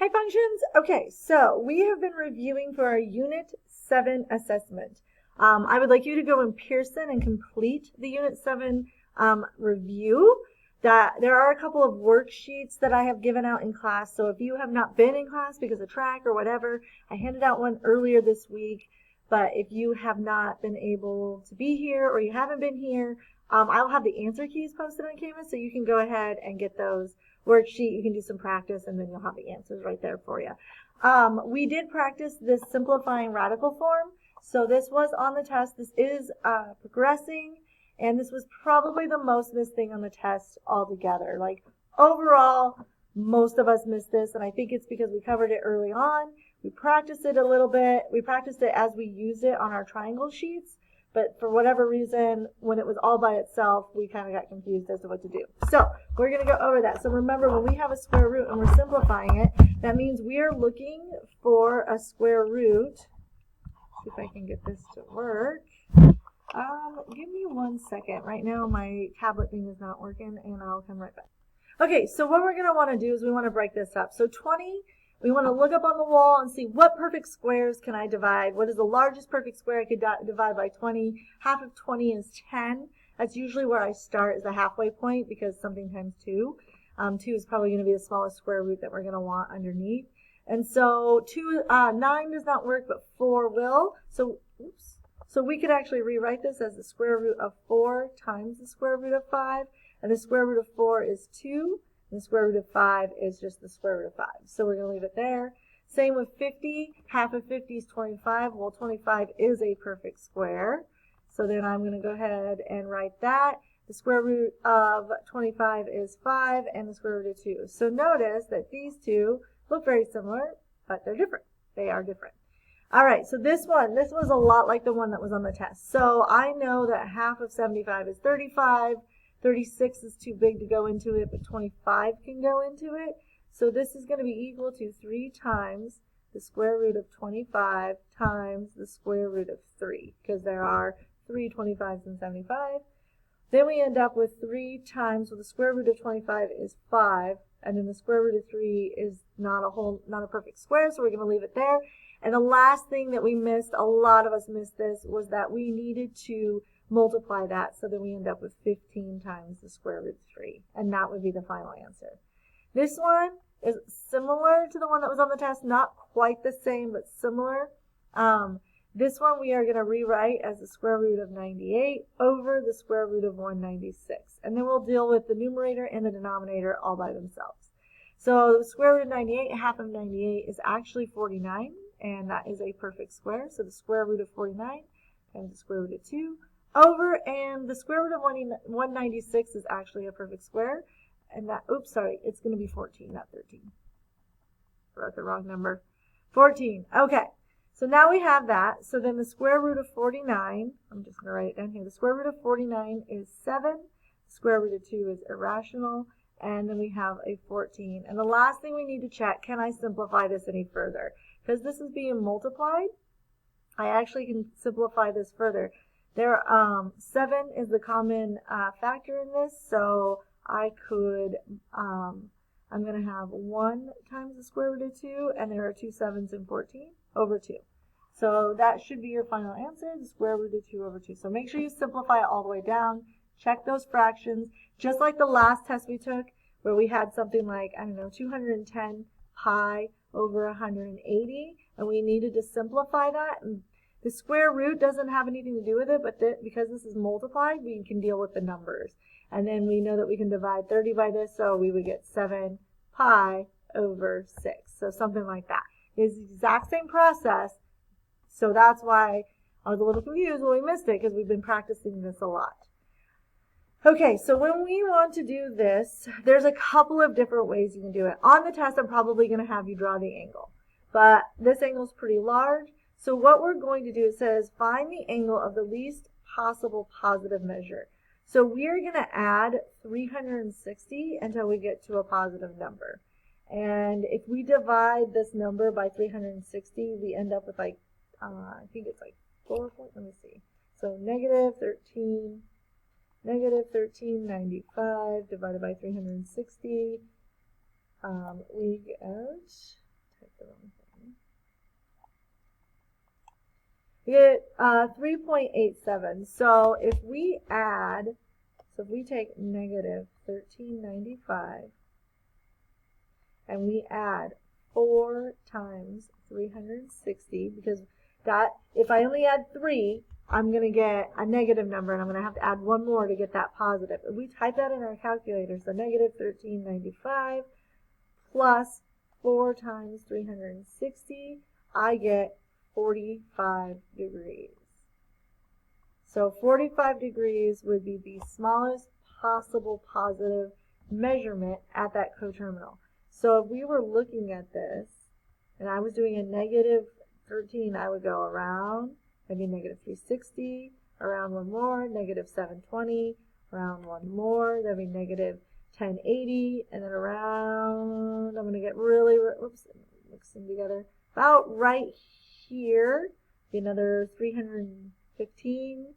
Hi functions! Okay, so we have been reviewing for our Unit 7 assessment. I would like you to go in Pearson and complete the Unit 7 review. There are a couple of worksheets that I have given out in class, so if you have not been in class because of track or whatever, I handed out one earlier this week, but if you have not been able to be here or you haven't been here, I'll have the answer keys posted on Canvas, so you can go ahead and get those worksheet. You can do some practice and then you'll have the answers right there for you. We did practice this simplifying radical form. So this was on the test. This is progressing, and this was probably the most missed thing on the test altogether. Like overall, most of us missed this, and I think it's because we covered it early on. We practiced it a little bit. We practiced it as we used it on our triangle sheets. But for whatever reason, when it was all by itself, we kind of got confused as to what to do. So we're going to go over that. So remember, when we have a square root and we're simplifying it, that means we are looking for a square root. See if I can get this to work. Give me 1 second. Right now my tablet thing is not working, and I'll come right back. Okay, so what we're going to want to do is we want to break this up. So 20. We want to look up on the wall and see what perfect squares can I divide. What is the largest perfect square I could divide by 20? Half of 20 is 10. That's usually where I start as a halfway point because something times 2. 2 is probably going to be the smallest square root that we're going to want underneath. And so 9 does not work, but 4 will. So we could actually rewrite this as the square root of 4 times the square root of 5. And the square root of 4 is 2. And the square root of 5 is just the square root of 5. So we're going to leave it there. Same with 50. Half of 50 is 25. Well, 25 is a perfect square. So then I'm going to go ahead and write that. The square root of 25 is 5, and the square root of 2. So notice that these two look very similar, but they're different. They are different. All right, so this was a lot like the one that was on the test. So I know that half of 75 is 35. 36 is too big to go into it, but 25 can go into it. So this is going to be equal to 3 times the square root of 25 times the square root of 3, because there are 3 25s and 75. Then we end up with 3 times, well, the square root of 25 is 5, and then the square root of 3 is not a perfect square, so we're going to leave it there. And the last thing that we missed, a lot of us missed this, was that we needed to multiply that, so that we end up with 15 times the square root of 3, and that would be the final answer. This one is similar to the one that was on the test, not quite the same, but similar. This one we are going to rewrite as the square root of 98 over the square root of 196, and then we'll deal with the numerator and the denominator all by themselves. So the square root of 98, half of 98 is actually 49, and that is a perfect square. So the square root of 49 times the square root of 2 over, and the square root of 196 is actually a perfect square, and that, oops, sorry, it's going to be 14, not 13. Wrote the wrong number. 14. Okay, so now we have that. So then the square root of 49, I'm just going to write it down here. The square root of 49 is 7. The square root of 2 is irrational, and then we have a 14. And the last thing we need to check, can I simplify this any further? Because this is being multiplied, I actually can simplify this further. 7 is the common factor in this, so I could, I'm going to have 1 times the square root of 2, and there are 2 7s in 14 over 2. So that should be your final answer, the square root of 2 over 2. So make sure you simplify it all the way down. Check those fractions, just like the last test we took, where we had something like, I don't know, 210 pi over 180, and we needed to simplify that. And the square root doesn't have anything to do with it, but because this is multiplied, we can deal with the numbers. And then we know that we can divide 30 by this, so we would get 7 pi over 6. So something like that. It's the exact same process, so that's why I was a little confused when we missed it, because we've been practicing this a lot. Okay, so when we want to do this, there's a couple of different ways you can do it. On the test, I'm probably going to have you draw the angle, but this angle is pretty large. So what we're going to do, it says find the angle of the least possible positive measure. So we're going to add 360 until we get to a positive number. And if we divide this number by 360, we end up with like, I think it's like 4 point, let me see. So negative 1395 divided by 360, we get We get 3.87. So if we take negative 1395 and we add 4 times 360, because that, if I only add 3, I'm going to get a negative number, and I'm going to have to add one more to get that positive. If we type that in our calculator, so negative 1395 plus 4 times 360, I get 45 degrees. So 45 degrees would be the smallest possible positive measurement at that coterminal. So if we were looking at this, and I was doing a negative 13, I would go around, maybe negative 360, around one more, negative 720, around one more, that'd be negative 1080, and then around, I'm going to get really, whoops, mix them together, about right here, be another 315,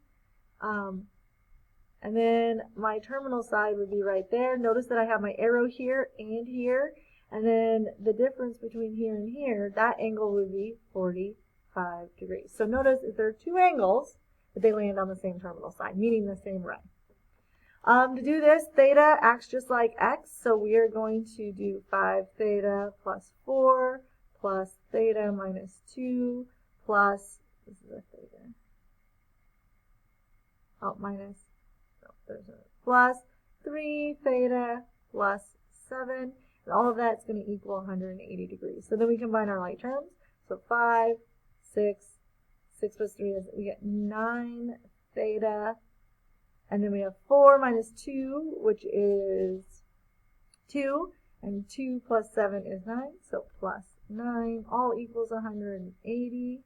and then my terminal side would be right there. Notice that I have my arrow here and here, and then the difference between here and here, that angle would be 45 degrees. So notice if there are two angles, but they land on the same terminal side, meaning the same ray. To do this, theta acts just like x, so we are going to do 5 theta plus 4 plus theta minus 2 plus, this is a theta, minus, no, there's a plus 3 theta plus 7, and all of that's going to equal 180 degrees. So then we combine our like terms, so 5, 6 plus 3 is, we get 9 theta, and then we have 4 minus 2, which is 2, and 2 plus 7 is 9, so plus 9, all equals 180.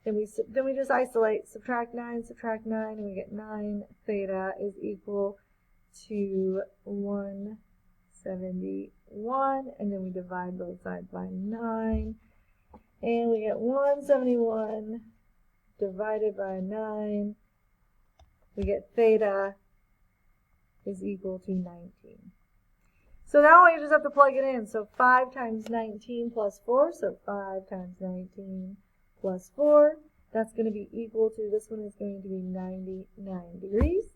Then we just isolate, subtract 9, and we get 9 theta is equal to 171, and then we divide both sides by 9, and we get 171 divided by 9. We get theta is equal to 19. So now we just have to plug it in. So 5 times 19 plus 4, so 5 times 19 plus 4, that's going to be equal to, this one is going to be 99 degrees.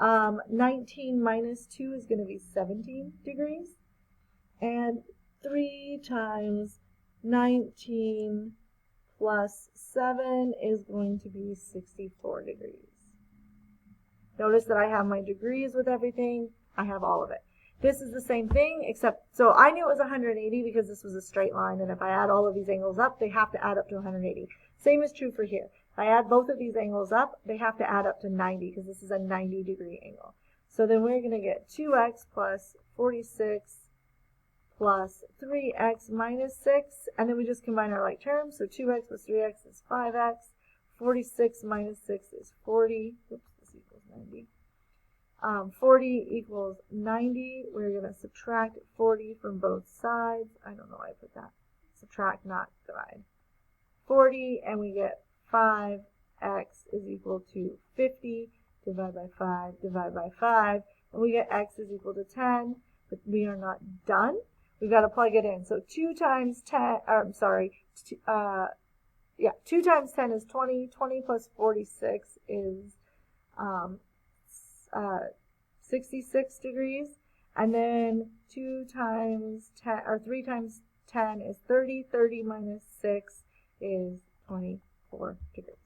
19 minus 2 is going to be 17 degrees. And 3 times 19 plus 7 is going to be 64 degrees. Notice that I have my degrees with everything. I have all of it. This is the same thing, except, so I knew it was 180 because this was a straight line, and if I add all of these angles up, they have to add up to 180. Same is true for here. If I add both of these angles up, they have to add up to 90 because this is a 90-degree angle. So then we're going to get 2x plus 46 plus 3x minus 6, and then we just combine our like terms. So 2x plus 3x is 5x. 46 minus 6 is 40. Oops, this equals 90. 40 equals 90. We're going to subtract 40 from both sides. I don't know why I put that. Subtract, not divide. 40, and we get 5x is equal to 50. Divide by 5, divide by 5. And we get x is equal to 10, but we are not done. We've got to plug it in. So 2 times 10, 2 times 10 is 20. 20 plus 46 is 66 degrees, and then 2 times 10, or 3 times 10 is 30. 30 minus 6 is 24 degrees.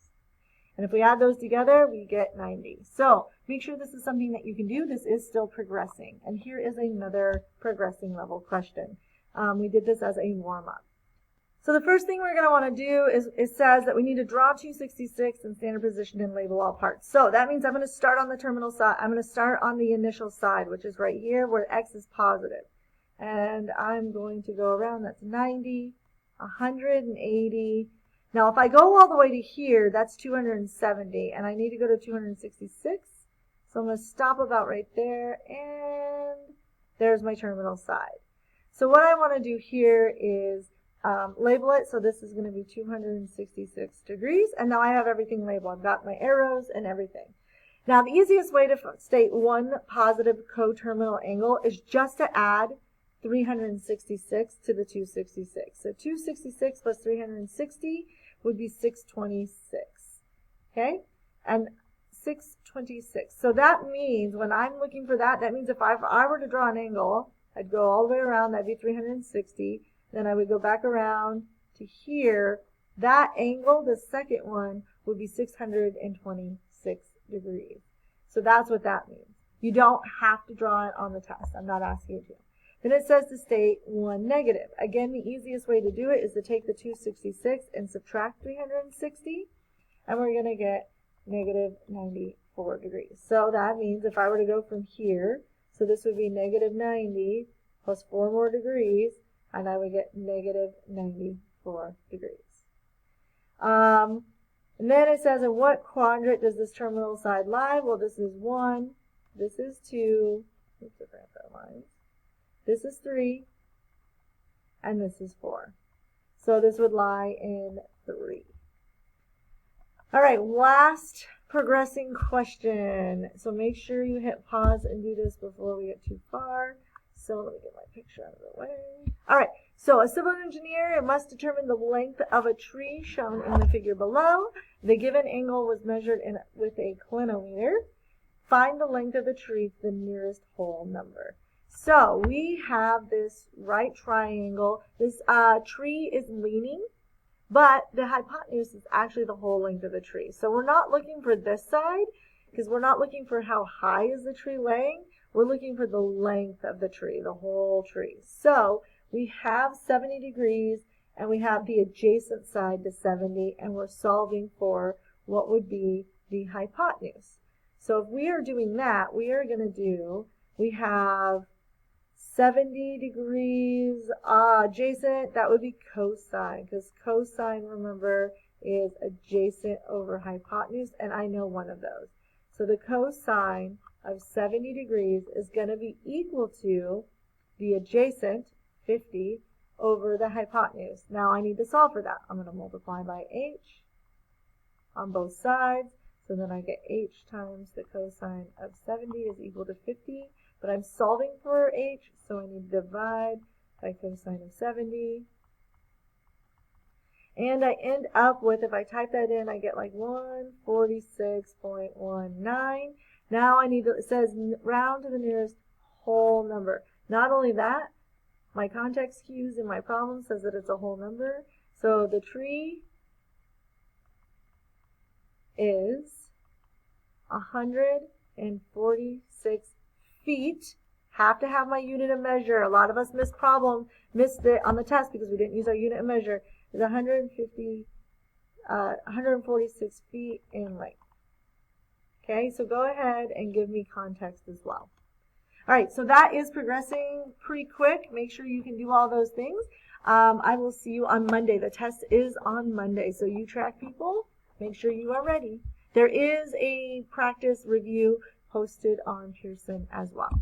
And if we add those together, we get 90. So make sure this is something that you can do. This is still progressing. And here is another progressing level question. We did this as a warm-up. So the first thing we're going to want to do is, it says that we need to draw 266 in standard position and label all parts. So that means I'm going to start on the terminal side. I'm going to start on the initial side, which is right here where x is positive. And I'm going to go around. That's 90, 180. Now if I go all the way to here, that's 270. And I need to go to 266. So I'm going to stop about right there. And there's my terminal side. So what I want to do here is label it. So this is going to be 266 degrees. And now I have everything labeled. I've got my arrows and everything. Now the easiest way to state one positive coterminal angle is just to add 366 to the 266. So 266 plus 360 would be 626. Okay? And 626. So that means when I'm looking for that, that means if I were to draw an angle, I'd go all the way around, that'd be 360. Then I would go back around to here. That angle, the second one, would be 626 degrees. So that's what that means. You don't have to draw it on the test. I'm not asking you to. Then it says to state one negative. Again, the easiest way to do it is to take the 266 and subtract 360, and we're going to get negative 94 degrees. So that means if I were to go from here, so this would be negative 90 plus 4 more degrees, and I would get negative 94 degrees. And then it says, in what quadrant does this terminal side lie? Well, this is 1, this is 2, oops, I forgot that line. This is 3, and this is 4. So this would lie in 3. All right, last progressing question. So make sure you hit pause and do this before we get too far. So let me get my picture out of the way. All right, so a civil engineer must determine the length of a tree shown in the figure below. The given angle was measured with a clinometer. Find the length of the tree to the nearest whole number. So we have this right triangle. This tree is leaning, but the hypotenuse is actually the whole length of the tree. So we're not looking for this side because we're not looking for how high is the tree laying. We're looking for the length of the tree, the whole tree. So we have 70 degrees and we have the adjacent side to 70, and we're solving for what would be the hypotenuse. So if we are doing that, we are going to do, we have 70 degrees adjacent, that would be cosine, because cosine, remember, is adjacent over hypotenuse, and I know one of those. So the cosine of 70 degrees is going to be equal to the adjacent, 50, over the hypotenuse. Now I need to solve for that. I'm going to multiply by h on both sides, so then I get h times the cosine of 70 is equal to 50. But I'm solving for h, so I need to divide by cosine of 70. And I end up with, if I type that in, I get like 146.19. Now I need to, it says round to the nearest whole number. Not only that, my context cues in my problem says that it's a whole number. So the tree is 146 feet. Have to have my unit of measure. A lot of us missed it on the test because we didn't use our unit of measure. Is 146 feet in length. Okay, so go ahead and give me context as well. All right, so that is progressing pretty quick. Make sure you can do all those things. I will see you on Monday. The test is on Monday, so you track people, make sure you are ready. There is a practice review posted on Pearson as well.